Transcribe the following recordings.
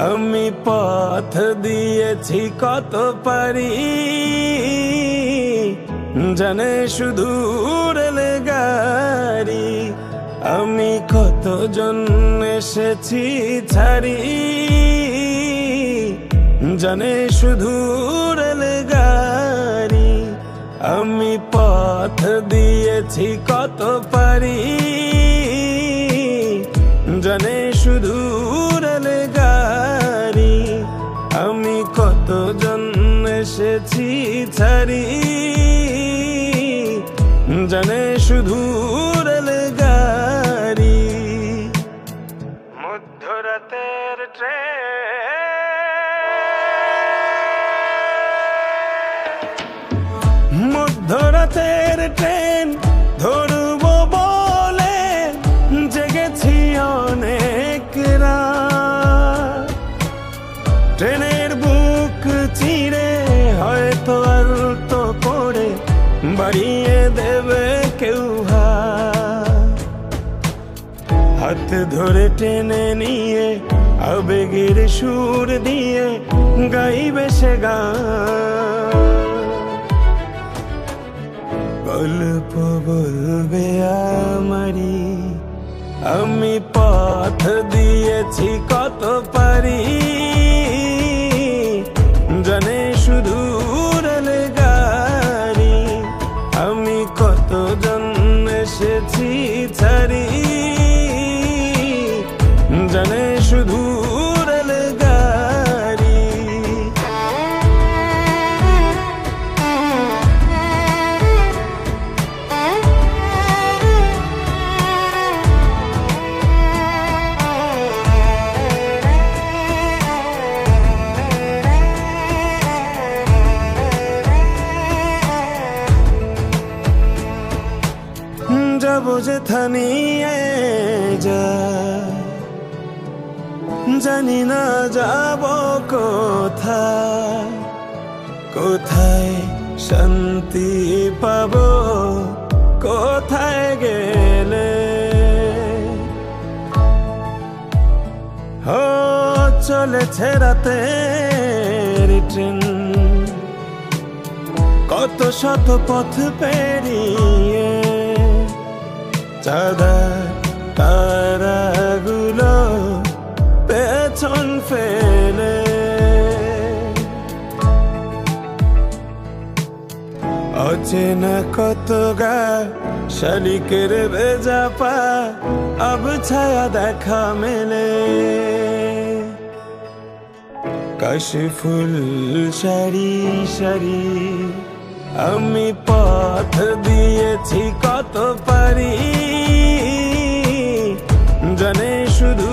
আমি পথ দিয়েছি কত পারি, জানে শুধু রেলগাড়ি। আমি কতজন এসেছি ছাড়ি, জানে শুধু রেলগাড়ি। আমি পথ দিয়েছি কত পারি, জানে শুধু রেলগাড়ি। আমি কতজন এসেছি ছাড়ি, জানে শুধু রেলগাড়ি। মধ্যরাতের ট্রেন, মধ্যরাতের ট্রেন ধরব বলে জেগেছি অনেক রাত। ট্রেনের বুক চিরে হয়তো আলতো করে বাড়িয়ে দেবে কেউ হাত ধরে টেনে নিয়ে আবেগের সুর দিয়ে গাইবে সে গান। গল্প বলবে আমারি, আমি পথ দিয়েছি কত পারি, জানে শুধু রেলগাড়ি। আমি কতজন এসেছি ছাড়ি, জানে শুধু রেলগাড়ি। যাবো যেথা নিয়ে যা, জানি না যাব কোথায়, কোথায় শান্তি পাবো কোথায় গেলে। ও চলেছে রাতের ট্রেন, কত শত পথ পেরিয়ে। চাঁদার তারাগুলো পেছন ফেলে, অচেনা কত গা শালিকের ভেজা পা আব ছায়া দেখা মেলে। কাশে ফুল সারি সারি, আমি পথ দিয়েছি কত পারি, জানে শুধু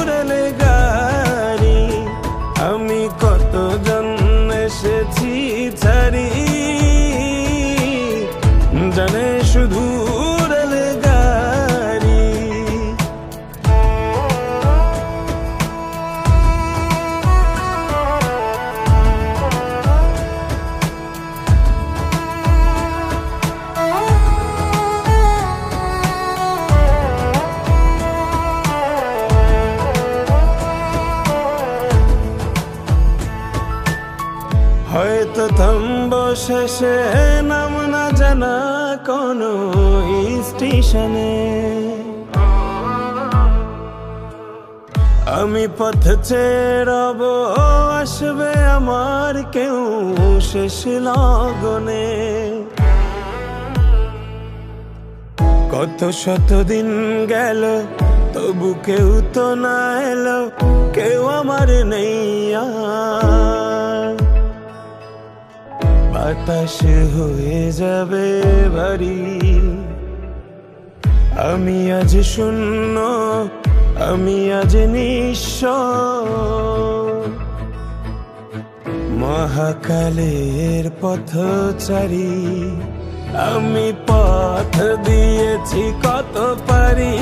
রেলগাড়ি। আমি কতজন এসেছি ছাড়ি, জানে শুধু রেলগাড়ি। হয়তো থামবো শেষে নাম না জানা কোনো স্টেশনে। আমি পথ চেরব, আসবে আমার কেউ শেষ লগনে। কত শত দিন গেল তবু কেউ তো না এলো, কেউ আমার নেই আর। বাতাস হয়ে যাবে ভারী, আমি আজ শূন্য, আমি আজ নিঃস্ব। মহাকালের পথচারী, আমি পথ দিয়েছি কত পারি,